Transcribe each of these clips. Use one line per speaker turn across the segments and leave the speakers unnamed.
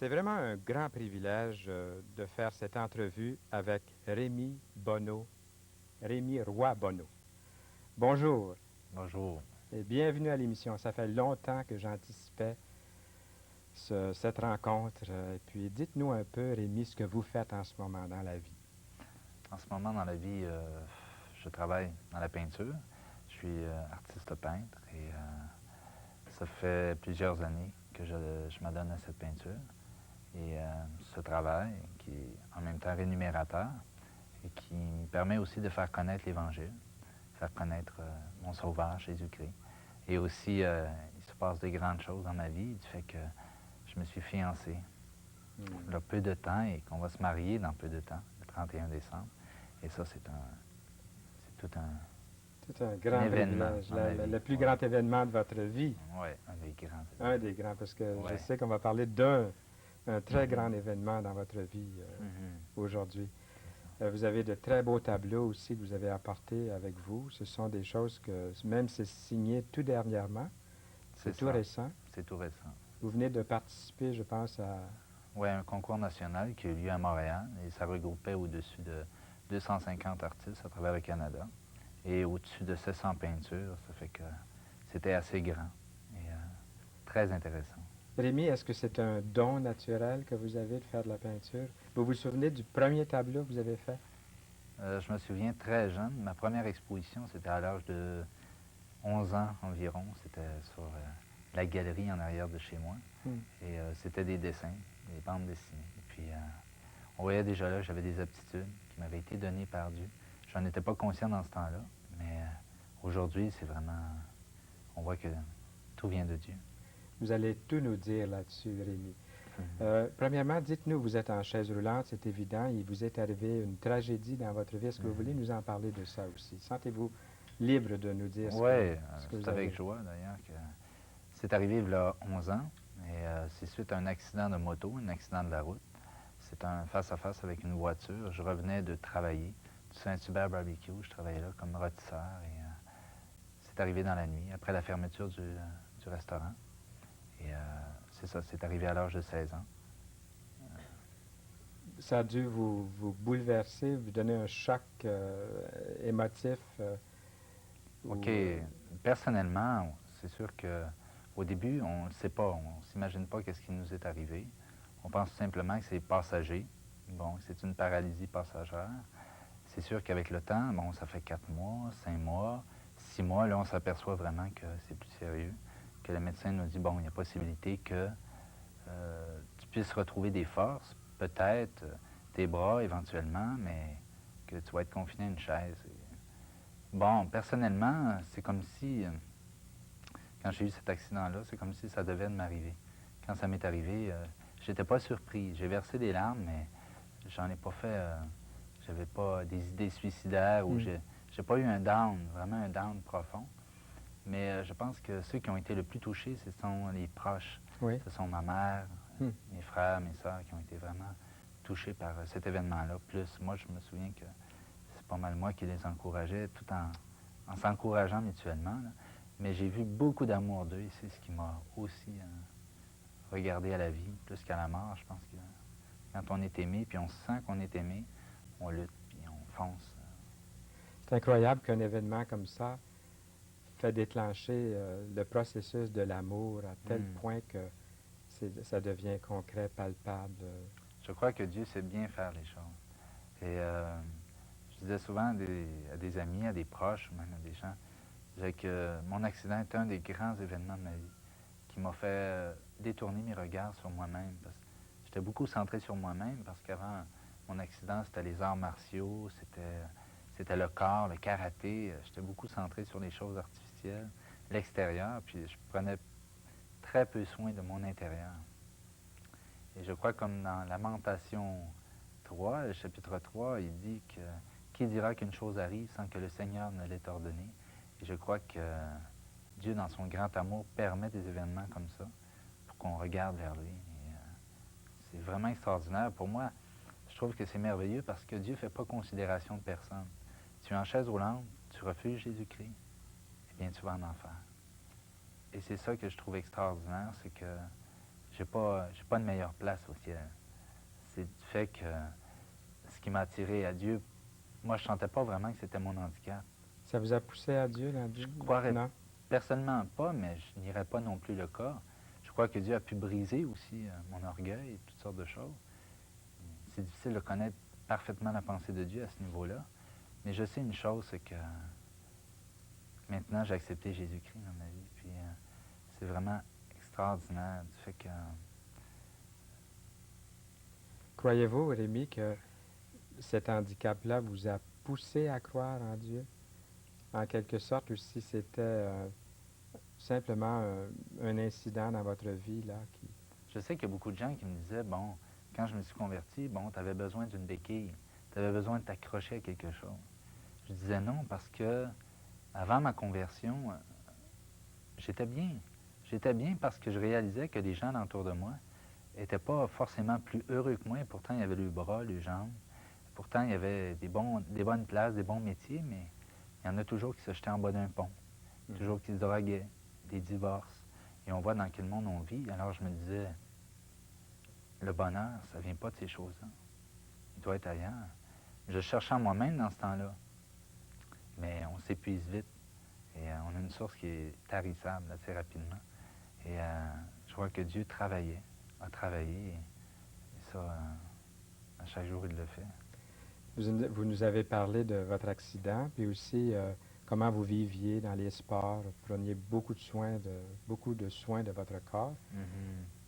C'est vraiment un grand privilège de faire cette entrevue avec Rémi Bonneau, Rémi Roy Bonneau. Bonjour
Bonjour.
et bienvenue à l'émission. Ça fait longtemps que j'anticipais cette rencontre. Et puis dites-nous un peu, Rémi, ce que vous faites en ce moment dans la vie.
En ce moment dans la vie, je travaille dans la peinture. Je suis artiste peintre et ça fait plusieurs années que je m'adonne à cette peinture. Et ce travail qui est en même temps rémunérateur et qui me permet aussi de faire connaître l'Évangile, faire connaître mon Sauveur Jésus-Christ. Et aussi, il se passe de grandes choses dans ma vie du fait que je me suis fiancé il y a peu de temps et qu'on va se marier dans peu de temps, le 31 décembre. Et ça, c'est tout
C'est un
un
grand
événement
privilège,
dans ma vie.
le plus
Ouais.
grand événement de votre vie.
Oui, un des grands
Un
événements.
des grands, parce que je
Ouais.
sais qu'on va parler d'un très
Mhm.
grand événement dans votre vie
Mhm.
aujourd'hui.
C'est ça.
Vous avez de très beaux tableaux aussi que vous avez apportés avec vous. Ce sont des choses que, même c'est signé tout dernièrement, c'est tout
ça.
récent.
C'est tout récent.
Vous venez de participer, je pense, à...
Oui, un concours national qui a eu lieu à Montréal et ça regroupait au-dessus de 250 artistes à travers le Canada et au-dessus de 700 peintures. Ça fait que c'était assez grand et très intéressant.
Rémi, est-ce que c'est un don naturel que vous avez de faire de la peinture? Vous vous souvenez du premier tableau que vous avez fait?
Je me souviens très jeune, ma première exposition, c'était à l'âge de 11 ans environ. C'était sur la galerie en arrière de chez moi.
Hmm.
Et c'était des dessins, des bandes dessinées. Et puis, on voyait déjà là que j'avais des aptitudes qui m'avaient été données par Dieu. J'en étais pas conscient dans ce temps-là, mais aujourd'hui, c'est vraiment... On voit que tout vient de Dieu.
Vous allez tout nous dire là-dessus, Rémi.
Mhm.
Premièrement, dites-nous, vous êtes en chaise roulante, c'est évident, il vous est arrivé une tragédie dans votre vie. Est-ce que vous voulez nous en parler de ça aussi? Sentez-vous libre de nous dire
Oui,
ce que vous
c'est
avez.
avec joie d'ailleurs que c'est arrivé il y a 11 ans. Et c'est suite à un accident de moto, un accident de la route. C'est un face-à-face avec une voiture. Je revenais de travailler du Saint-Hubert Barbecue. Je travaillais là comme rôtisseur et c'est arrivé dans la nuit, après la fermeture du restaurant. Et c'est ça, c'est arrivé à l'âge de 16 ans.
Ça a dû vous bouleverser, vous donner un choc émotif.
OK,
Ou,
personnellement, c'est sûr que au début, on ne sait pas, on ne s'imagine pas qu'est-ce qui nous est arrivé. On pense simplement que c'est passager. Bon, c'est une paralysie passagère. C'est sûr qu'avec le temps, bon, ça fait 4 mois, 5 mois, 6 mois, là, on s'aperçoit vraiment que c'est plus sérieux, que le médecin nous dit, bon, il y a possibilité que tu puisses retrouver des forces, peut-être tes bras éventuellement, mais que tu vas être confiné à une chaise. Bon, personnellement, c'est comme si, quand j'ai eu cet accident-là, c'est comme si ça devait m'arriver. Quand ça m'est arrivé, j'étais pas surpris. J'ai versé des larmes, mais j'en ai pas fait, j'avais pas des idées suicidaires ou j'ai pas eu un down, vraiment un down profond. Mais je pense que ceux qui ont été le plus touchés, ce sont les proches.
oui.
Ce sont ma mère,
Hmm.
mes frères, mes sœurs qui ont été vraiment touchés par cet événement-là. Plus, moi, je me souviens que c'est pas mal moi qui les encourageais, tout en s'encourageant mutuellement. Là. Mais j'ai vu beaucoup d'amour d'eux et c'est ce qui m'a aussi regardé à la vie, plus qu'à la mort. Je pense que quand on est aimé, puis on sent qu'on est aimé, on lutte, puis on fonce.
C'est incroyable qu'un événement comme ça fait déclencher le processus de l'amour à tel point que ça devient concret, palpable.
Je crois que Dieu sait bien faire les choses. Et je disais souvent à des amis, à des proches, ou même à des gens, je disais que mon accident était un des grands événements de ma vie qui m'a fait détourner mes regards sur moi-même. Parce que j'étais beaucoup centré sur moi-même parce qu'avant mon accident, c'était les arts martiaux, c'était le corps, le karaté. J'étais beaucoup centré sur les choses artificielles, l'extérieur, puis je prenais très peu soin de mon intérieur. Et je crois comme dans Lamentation 3, le chapitre 3, il dit que qui dira qu'une chose arrive sans que le Seigneur ne l'ait ordonné. Et je crois que Dieu, dans son grand amour, permet des événements comme ça pour qu'on regarde vers lui. C'est vraiment extraordinaire. Pour moi, je trouve que c'est merveilleux parce que Dieu ne fait pas considération de personne. Tu es en chaise roulante, tu refuses Jésus-Christ, eh bien, tu vas en enfer. Et c'est ça que je trouve extraordinaire, c'est que j'ai pas de meilleure place au ciel. C'est du fait que ce qui m'a attiré à Dieu, moi, je ne sentais pas vraiment que c'était mon handicap.
Ça vous a poussé à Dieu dans
Je croirais
non?
personnellement pas, mais je n'irais pas non plus le cas. Je crois que Dieu a pu briser aussi mon orgueil et toutes sortes de choses. C'est difficile de connaître parfaitement la pensée de Dieu à ce niveau-là. Mais je sais une chose, c'est que maintenant, j'ai accepté Jésus-Christ dans ma vie. Puis c'est vraiment extraordinaire du fait que...
Croyez-vous, Rémi, que cet handicap-là vous a poussé à croire en Dieu? En quelque sorte, ou si c'était simplement un incident dans votre vie, là, qui...
Je sais qu'il y a beaucoup de gens qui me disaient, bon, quand je me suis converti, bon, tu avais besoin d'une béquille, tu avais besoin de t'accrocher à quelque chose. Je disais non parce que avant ma conversion, j'étais bien. J'étais bien parce que je réalisais que les gens autour de moi n'étaient pas forcément plus heureux que moi. Et pourtant, il y avait le bras, les jambes. Pourtant, il y avait des bonnes places, des bons métiers, mais il y en a toujours qui se jetaient en bas d'un pont, toujours qui se droguaient, des divorces. Et on voit dans quel monde on vit. Alors je me disais, le bonheur, ça ne vient pas de ces choses-là. Il doit être ailleurs. Je cherchais en moi-même dans ce temps-là. Mais on s'épuise vite. Et on a une source qui est tarissable assez rapidement. Et je crois que Dieu a travaillé. Et ça, à chaque jour, il le fait.
Vous nous avez parlé de votre accident, puis aussi comment vous viviez dans les sports, vous preniez beaucoup de soins de votre corps.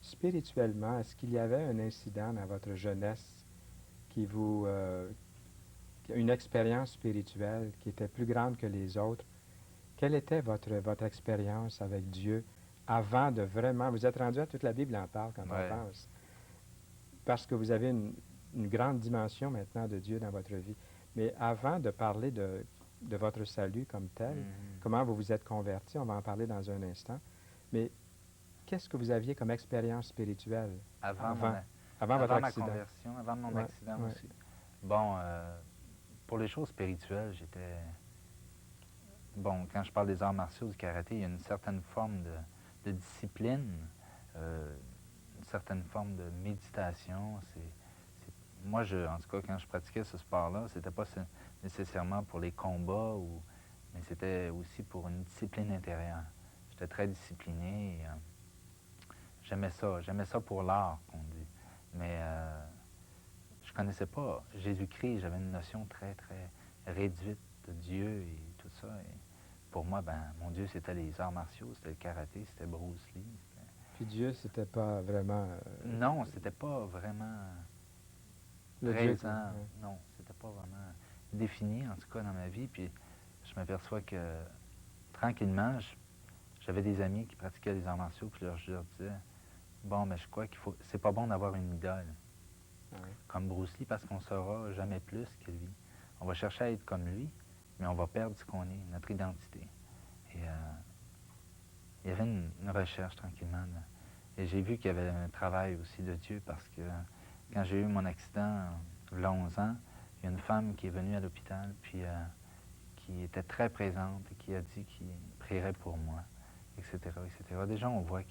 Spirituellement, est-ce qu'il y avait un incident dans votre jeunesse qui vous... une expérience spirituelle qui était plus grande que les autres? Quelle était votre expérience avec Dieu avant de vraiment... Vous êtes rendu à toute la Bible en parle quand on pense. Parce que vous avez une grande dimension maintenant de Dieu dans votre vie. Mais avant de parler de votre salut comme tel, comment vous vous êtes converti, on va en parler dans un instant, mais qu'est-ce que vous aviez comme expérience spirituelle avant votre
ma
accident?
conversion, avant mon accident aussi? Bon, pour les choses spirituelles, j'étais... Bon, quand je parle des arts martiaux, du karaté, il y a une certaine forme de discipline, une certaine forme de méditation. Moi, en tout cas, quand je pratiquais ce sport-là, c'était pas nécessairement pour les combats, mais c'était aussi pour une discipline intérieure. J'étais très discipliné et j'aimais ça. J'aimais ça pour l'art, qu'on dit. Mais je connaissais pas Jésus-Christ. J'avais une notion très, très réduite de Dieu et tout ça. Et pour moi, ben, mon Dieu, c'était les arts martiaux, c'était le karaté, c'était Bruce Lee.
Puis Dieu, c'était pas vraiment...
Non, c'était pas vraiment présent. Non, c'était pas vraiment défini, en tout cas, dans ma vie. Puis je m'aperçois que, tranquillement, j'avais des amis qui pratiquaient les arts martiaux, puis je leur disais, bon, mais je crois c'est pas bon d'avoir une idole. Comme Bruce Lee, parce qu'on ne saura jamais plus que lui. On va chercher à être comme lui, mais on va perdre ce qu'on est, notre identité. Et il y avait une recherche tranquillement. Là. Et j'ai vu qu'il y avait un travail aussi de Dieu parce que quand j'ai eu mon accident, il y a 11 ans, il y a une femme qui est venue à l'hôpital, puis qui était très présente et qui a dit qu'il prierait pour moi, etc., etc. Déjà, on voit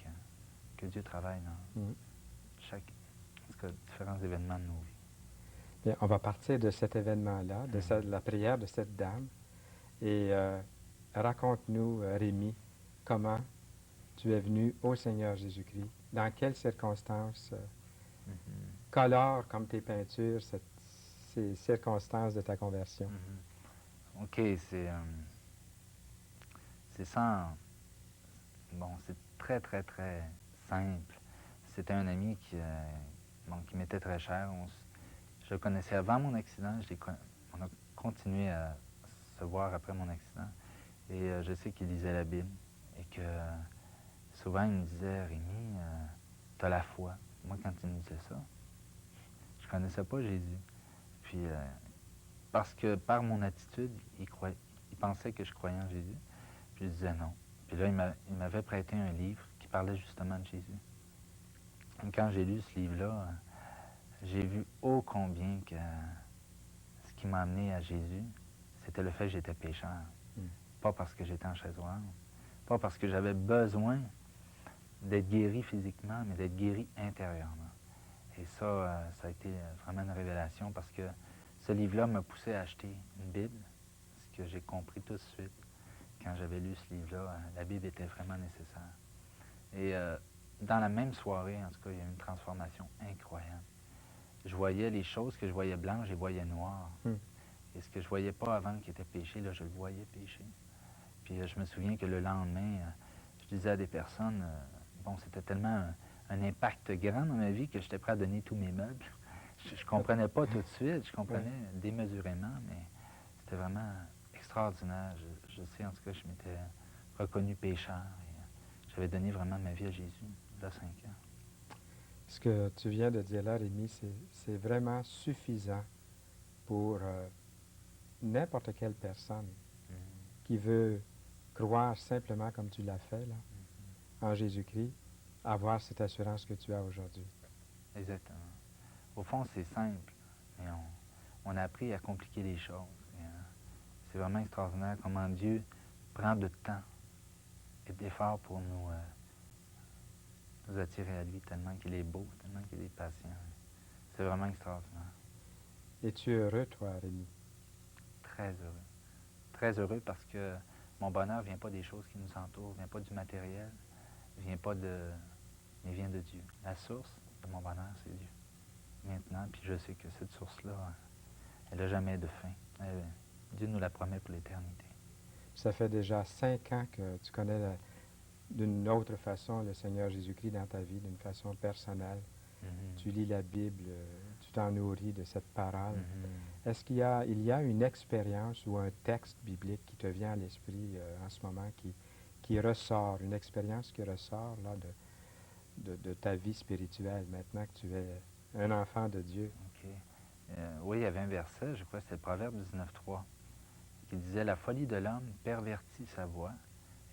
que Dieu travaille dans différents événements de nos vies.
Bien, on va partir de cet événement-là, de la prière de cette dame. Et raconte-nous, Rémi, comment tu es venu au Seigneur Jésus-Christ, dans quelles circonstances, colore comme tes peintures ces circonstances de ta conversion.
OK, c'est sans... Bon, c'est très, très, très simple. C'était un ami qui m'était très cher. Je le connaissais avant mon accident. On a continué à se voir après mon accident. Et je sais qu'il lisait la Bible. Et que souvent, il me disait, Rémi, t'as la foi. Moi, quand il me disait ça, je connaissais pas Jésus. Puis, parce que par mon attitude, il pensait que je croyais en Jésus. Puis je disais non. Puis là, il m'avait prêté un livre qui parlait justement de Jésus. Et quand j'ai lu ce livre-là, j'ai vu ô combien que ce qui m'a amené à Jésus, c'était le fait que j'étais pécheur. Pas parce que j'étais en chaise roulante, pas parce que j'avais besoin d'être guéri physiquement, mais d'être guéri intérieurement. Et ça, ça a été vraiment une révélation parce que ce livre-là m'a poussé à acheter une Bible, ce que j'ai compris tout de suite. Quand j'avais lu ce livre-là, la Bible était vraiment nécessaire. Et dans la même soirée, en tout cas, il y a eu une transformation incroyable. Je voyais les choses que je voyais blanches, je les voyais noires. Et ce que je voyais pas avant qui était péché, là, je le voyais péché. Puis je me souviens que le lendemain, je disais à des personnes, bon, c'était tellement un impact grand dans ma vie que j'étais prêt à donner tous mes meubles. Je ne comprenais pas tout de suite, je comprenais démesurément, mais c'était vraiment extraordinaire. Je sais en tout cas, je m'étais reconnu pécheur et j'avais donné vraiment ma vie à Jésus, il y a 5 ans.
Ce que tu viens de dire là, Rémi, c'est vraiment suffisant pour n'importe quelle personne qui veut croire simplement comme tu l'as fait, là, en Jésus-Christ, avoir cette assurance que tu as aujourd'hui.
Exactement. Au fond, c'est simple, mais on a appris à compliquer les choses. C'est vraiment extraordinaire comment Dieu prend de temps et d'efforts pour nous attirer à lui, tellement qu'il est beau, tellement qu'il est patient. C'est vraiment extraordinaire.
Et tu es heureux, toi, Rémi?
Très heureux. Très heureux parce que mon bonheur ne vient pas des choses qui nous entourent, ne vient pas du matériel, vient pas de, mais vient de Dieu. La source de mon bonheur, c'est Dieu. Maintenant, puis je sais que cette source-là, elle n'a jamais de fin. Dieu nous la promet pour l'éternité.
Ça fait déjà 5 ans que tu connais d'une autre façon le Seigneur Jésus-Christ dans ta vie, d'une façon personnelle. Tu lis la Bible, tu t'en nourris de cette parole. Est-ce qu'il y a une expérience ou un texte biblique qui te vient à l'esprit en ce moment, qui ressort, une expérience qui ressort là, de ta vie spirituelle, maintenant que tu es un enfant de Dieu?
OK. Oui, il y avait un verset, je crois que c'est le Proverbe 19.3, qui disait « La folie de l'homme pervertit sa voix,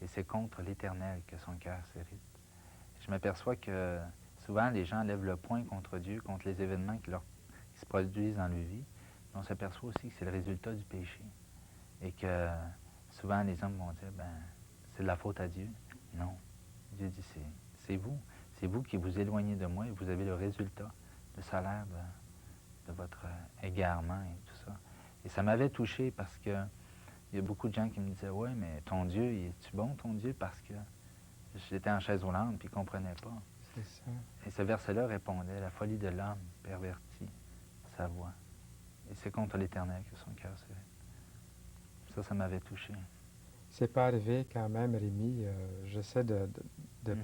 et c'est contre l'Éternel que son cœur s'irrite. » Je m'aperçois que souvent, les gens lèvent le poing contre Dieu, contre les événements qui se produisent dans leur vie, mais on s'aperçoit aussi que c'est le résultat du péché. Et que souvent, les hommes vont dire, ben, c'est de la faute à Dieu. Non. Dieu dit, c'est vous. C'est vous qui vous éloignez de moi et vous avez le résultat, le salaire de votre égarement et tout ça. Et ça m'avait touché parce que il y a beaucoup de gens qui me disaient, ouais, mais ton Dieu, est-tu bon, ton Dieu? Parce que j'étais en chaise roulante puis ils ne comprenaient pas.
C'est ça.
Et ce verset-là répondait, la folie de l'homme pervertit sa voix. Et c'est contre l'Éternel que son cœur s'irrite. Ça m'avait touché.
C'est pas arrivé quand même, Rémi, j'essaie de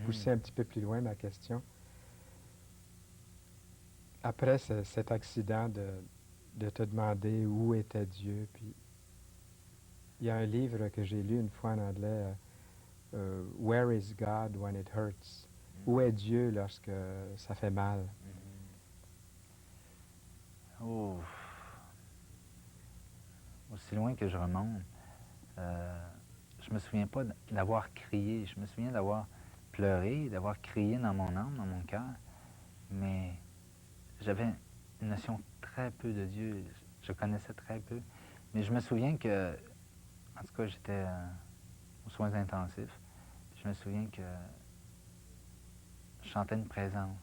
pousser un petit peu plus loin ma question. Après cet accident de te demander où était Dieu, puis il y a un livre que j'ai lu une fois en anglais, Where is God when it hurts? Où est Dieu lorsque ça fait mal?
Oh. Aussi loin que je remonte, je me souviens pas d'avoir crié. Je me souviens d'avoir pleuré, d'avoir crié dans mon âme, dans mon cœur, mais j'avais une notion très peu de Dieu. Je connaissais très peu. Mais je me souviens que, en tout cas, j'étais aux soins intensifs. Je me souviens que je sentais une présence.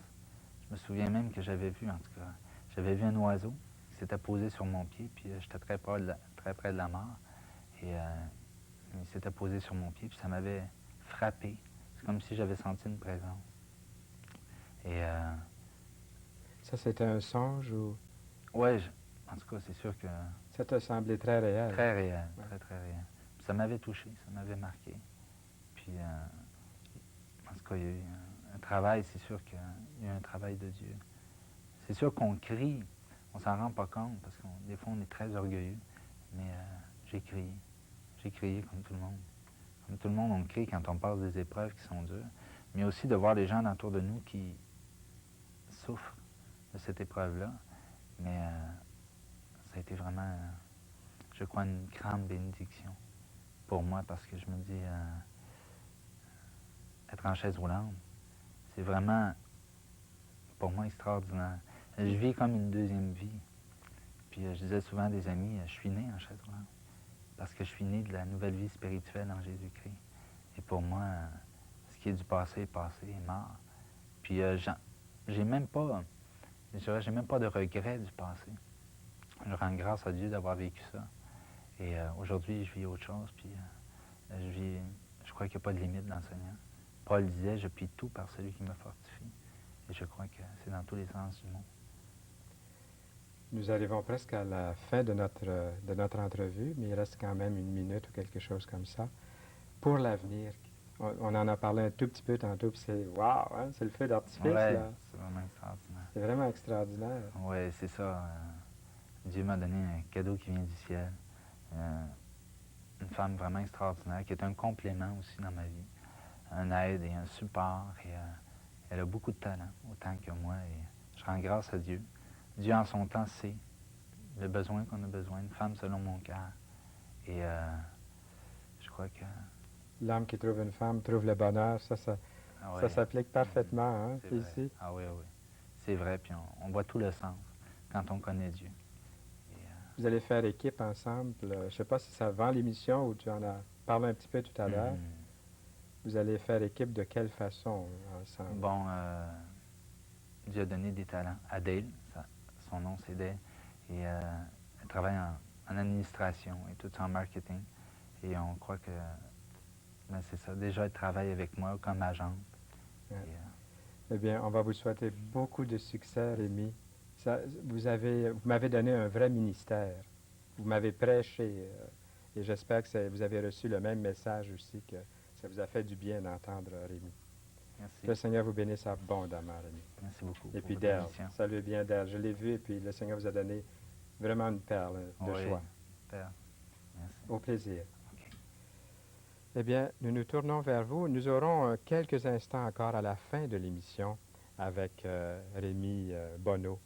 Je me souviens même que j'avais vu, en tout cas, j'avais vu un oiseau qui s'était posé sur mon pied, puis j'étais très près de la mort. Et il s'était posé sur mon pied, puis ça m'avait frappé. C'est comme si j'avais senti une présence. Et
ça, c'était un songe ou...
Oui, en tout cas, c'est sûr que...
Ça t'a semblé très réel?
Très réel, très, très réel. Puis ça m'avait touché, ça m'avait marqué. Puis, en tout cas, il y a eu un travail, c'est sûr qu'il y a eu un travail de Dieu. C'est sûr qu'on crie, on s'en rend pas compte, parce que des fois, on est très orgueilleux, mais j'ai crié. J'ai crié comme tout le monde. Comme tout le monde, on crie quand on passe des épreuves qui sont dures, mais aussi de voir les gens autour de nous qui souffrent de cette épreuve-là. Mais ça a été vraiment, je crois, une grande bénédiction pour moi, parce que je me dis, être en chaise roulante, c'est vraiment, pour moi, extraordinaire. Je vis comme une deuxième vie. Puis je disais souvent à des amis, je suis né en chaise roulante, parce que je suis né de la nouvelle vie spirituelle en Jésus-Christ. Et pour moi, ce qui est du passé est passé, est mort. Puis j'ai même pas, je dirais, j'ai même pas de regret du passé. Je rends grâce à Dieu d'avoir vécu ça. Et aujourd'hui, je vis autre chose, puis je crois qu'il n'y a pas de limite dans le Seigneur. Paul disait, je puis tout par celui qui me fortifie. Et je crois que c'est dans tous les sens du mot.
Nous arrivons presque à la fin de notre entrevue, mais il reste quand même une minute ou quelque chose comme ça. Pour l'avenir, on en a parlé un tout petit peu tantôt, puis c'est wow, hein, c'est le feu d'artifice,
Ouais,
là.
c'est vraiment extraordinaire.
C'est vraiment extraordinaire.
Oui, c'est ça. Dieu m'a donné un cadeau qui vient du ciel. Une femme vraiment extraordinaire, qui est un complément aussi dans ma vie. Un aide et un support. Et elle a beaucoup de talent, autant que moi. Et je rends grâce à Dieu. Dieu, en son temps, sait le besoin qu'on a besoin. Une femme selon mon cœur. Et je crois que...
L'homme qui trouve une femme trouve le bonheur, ça
Ah ouais,
s'applique parfaitement, hein,
c'est
puis
vrai.
ici.
Ah oui, oui. C'est vrai, puis on voit tout le sens quand on connaît Dieu. Et,
Vous allez faire équipe ensemble. Je ne sais pas si ça vend l'émission ou tu en as parlé un petit peu tout à l'heure. Vous allez faire équipe de quelle façon ensemble?
Bon, Dieu a donné des talents. Adèle, son nom c'est Dale, et elle travaille en administration et tout ça en marketing. Et on croit que ben, c'est ça. Déjà, elle travaille avec moi comme agente.
Ouais.
Et,
Eh bien, on va vous souhaiter beaucoup de succès, Rémi. Vous m'avez donné un vrai ministère. Vous m'avez prêché et j'espère que vous avez reçu le même message aussi, que ça vous a fait du bien d'entendre Rémi.
merci.
Que le Seigneur vous bénisse abondamment, Rémi.
Merci beaucoup.
Et
pour
puis
votre
Dale,
émission.
salut bien Dale. Je l'ai vu et puis le Seigneur vous a donné vraiment une perle de
Oui,
choix.
Père. Merci.
Au plaisir.
OK.
Eh bien, nous nous tournons vers vous. Nous aurons quelques instants encore à la fin de l'émission avec Rémi Bonneau.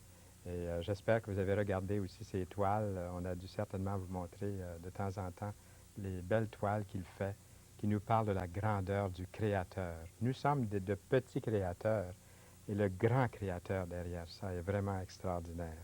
Et j'espère que vous avez regardé aussi ces toiles. On a dû certainement vous montrer de temps en temps les belles toiles qu'il fait, qui nous parlent de la grandeur du Créateur. Nous sommes de petits créateurs et le grand Créateur derrière ça est vraiment extraordinaire.